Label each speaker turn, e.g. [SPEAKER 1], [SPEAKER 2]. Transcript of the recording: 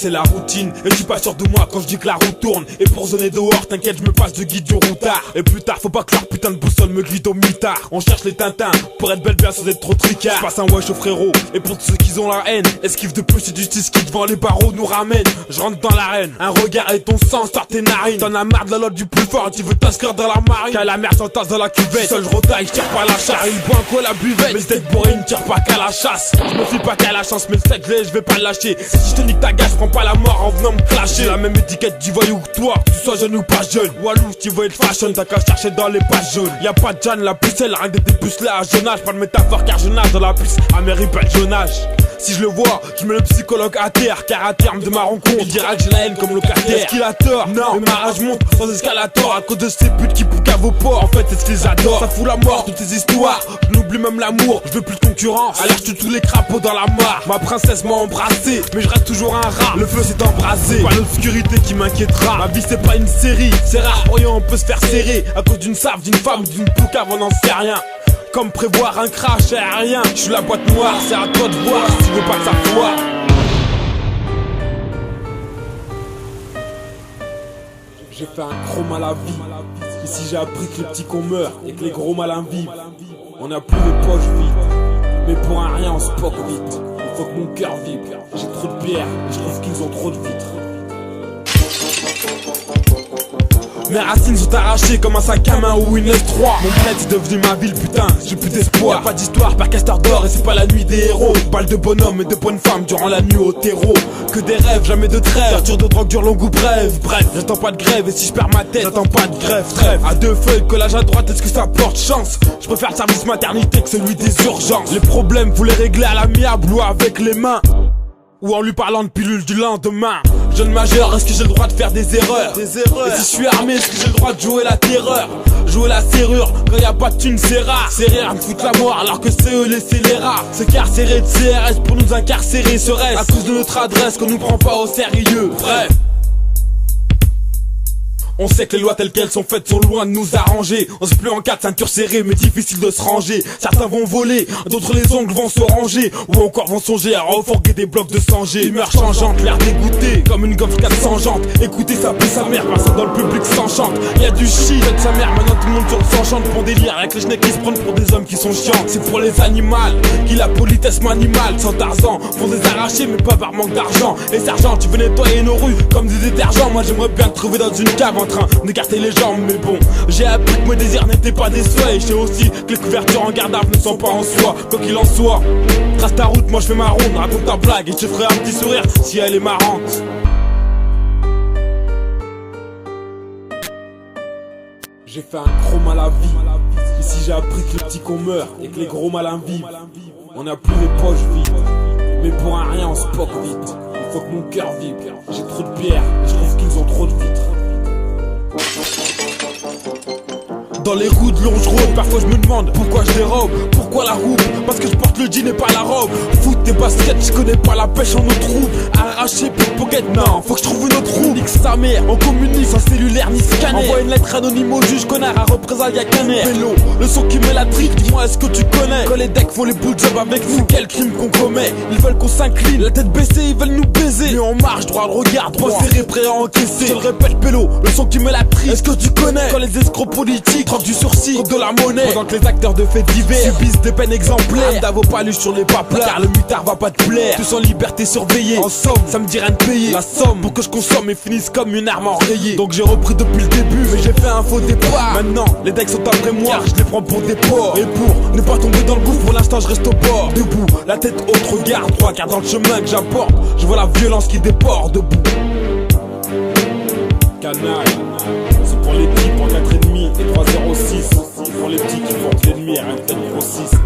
[SPEAKER 1] c'est la routine. Et je suis pas sûr de moi quand je dis que la route tourne. Et pour zoner dehors, t'inquiète, je me passe de guide du routard. Et plus tard, faut pas que leur putain de boussole me glisse au mitard. On cherche les tintins pour être belle bien sans être trop tricard. Je passe un wesh au frérot. Et pour tous ceux qui ont la haine, esquive de plus et justice qui devant les barreaux nous ramène. Je rentre dans l'arène, un regard et ton sang sort tes narines. T'en as marre de la loi du plus fort et tu veux t'inscrire dans la marine. Quand la merde s'entasse dans la cuvette, seul je retaille, je tire pas la chasse. Il boit un coup à la buvette, mais cette bourrée ne tire pas qu'à la chasse. Je me fie pas qu'à la chance, mais le sec je vais pas le lâcher. Si je te nique ta gage, je prends pas la mort en venant me clasher. J'ai la même étiquette du voyou que toi, que tu sois jeune ou pas jeune. Walou, si tu veux être fashion, t'as qu'à chercher dans les pages jaunes. Y'a pas de Jeanne, la pucelle, rien que des puces là à jeune âge. Pas de métaphore car je nage dans la puce, Amérique belle jeune âge. Si je le vois, je mets le psychologue à terre. Car à terme de ma rencontre, il dira que j'ai la haine comme locataire. Est-ce qu'il a tort? Non, mais ma rage monte sans escalator. À cause de ces putes qui pouquent à vos ports. En fait, c'est ce qu'ils adorent. Ça fout la mort, toutes ces histoires. Je n'oublie même l'amour, je veux plus de concurrence. Alors je tue tous les crapauds dans la mare. Ma princesse m'a embrassé, mais je reste toujours un rat. Le feu s'est embrasé, pas l'obscurité qui m'inquiétera. Ma vie c'est pas une série, c'est rare, voyons on peut se faire serrer. À cause d'une save, d'une femme, d'une poucave, on n'en sait rien. Comme prévoir un crash aérien. Je suis la boîte noire, c'est à toi de voir si tu veux pas que ça foire. J'ai fait un chrome à la vie. Ici j'ai appris que les petits qu'on meurt et que les gros malins vivent. On n'a plus les poches vides, mais pour un rien on se poque vite. Il faut que mon cœur vibre. J'ai trop de bière et je trouve qu'ils ont trop de vitres. Mes racines sont arrachées comme un sac à main ou une S3. Mon bled c'est devenu ma ville, putain, j'ai plus d'espoir. Y'a pas d'histoire, par castor d'or et c'est pas la nuit des héros. Balle de bonhomme et de bonnes femmes durant la nuit au terreau. Que des rêves, jamais de trêve. Torture de drogue dure longue ou brève. Bref, j'attends pas de grève et si je perds ma tête, j'attends pas de grève. Trêve, à deux feuilles, collage à droite, est-ce que ça porte chance? Je préfère le service maternité que celui des urgences. Les problèmes, vous les régler à l'amiable ou avec les mains, ou en lui parlant de pilules du lendemain. Jeune majeur, est-ce que j'ai le droit de faire des erreurs? Et si je suis armé, est-ce que j'ai le droit de jouer la terreur? Jouer la serrure, quand y a pas de thune c'est rare. C'est rire, me foutre la mort alors que c'est eux les scélérats. Se carcérer de CRS pour nous incarcérer, serait-ce à cause de notre adresse qu'on nous prend pas au sérieux? Bref, on sait que les lois telles qu'elles sont faites sont loin de nous arranger. On se plie en quatre, ceinture serrée, mais difficile de se ranger. Certains vont voler, d'autres les ongles vont s'oranger, ou encore vont songer à refourguer des blocs de sang-G. Humeur changeante, l'air dégoûté, comme une Golf 400 jantes. Écoutez, ça pue sa mère, personne dans le public s'enchante. Y'a du shit avec sa mère, maintenant tout le monde s'enchante pour délire. Avec les schnecks qui se prennent pour des hommes qui sont chiants. C'est pour les animaux, qui la politesse m'animale. Sans Tarzan, faut les arracher, mais pas par manque d'argent. Et sergent, tu veux nettoyer nos rues comme des détergents. Moi j'aimerais bien te trouver dans une cave en train d'écarter les jambes, mais bon, j'ai appris que mes désirs n'étaient pas des souhaits. Et je sais aussi que les couvertures en garde-à-vous ne sont pas en soi. Quoi qu'il en soit, trace ta route, moi je fais ma ronde. Raconte ta blague et je te ferai un petit sourire si elle est marrante. J'ai fait un chrome à la vie. Ici j'ai appris que les petits qu'on meurt et que les gros malins vivent. On n'a plus les poches vides, mais pour un rien on se poque vite. Il faut que mon cœur vibre. J'ai trop de bière et je trouve qu'ils ont trop de vitres. Dans les roues de Longeroute, parfois je me demande pourquoi je dérobe, pourquoi la roue, parce que je porte le jean et pas la robe. Foot tes baskets, je connais pas la pêche en autre roue. Arraché, pickpocket, non, faut que je trouve une autre roue. Nique sa mère, on communique sans cellulaire ni scanner. Envoie une lettre anonyme au juge, connard, à représailles y'a qu'un air. Vélo, le son qui met la trique, dis-moi est-ce que tu connais? Quand les decks font les bouts de job avec nous, quel crime qu'on commet? Ils veulent qu'on s'incline, la tête baissée, ils veulent nous baiser. Mais on marche droit, le regard droit, serré, prêt à encaisser. Je te le répète, pélo, le son qui met la trique, est-ce que tu connais? Quand les escrocs politiques troquent du sourcil, de la monnaie, pendant que les acteurs de faits divers subissent des peines exemplaires. Amda vaut pas lu sur les paplats, car le mutard va pas te plaire. Tous en liberté surveillée, en somme, ça me dit rien de payer. La somme pour que je consomme et finisse comme une arme enrayée. Donc j'ai repris depuis le début, mais j'ai fait un faux départ. Maintenant, les decks sont après moi, car je les prends pour des porcs. Et pour ne pas tomber dans le gouffre, pour l'instant je reste au bord. Debout, la tête haute, regard droit, car dans le chemin que j'apporte, je vois la violence qui déporte. Debout, canaille, c'est pour les types en 4,5 et 3,06. Pour les petits qui portent l'ennemi, rien que grossissent.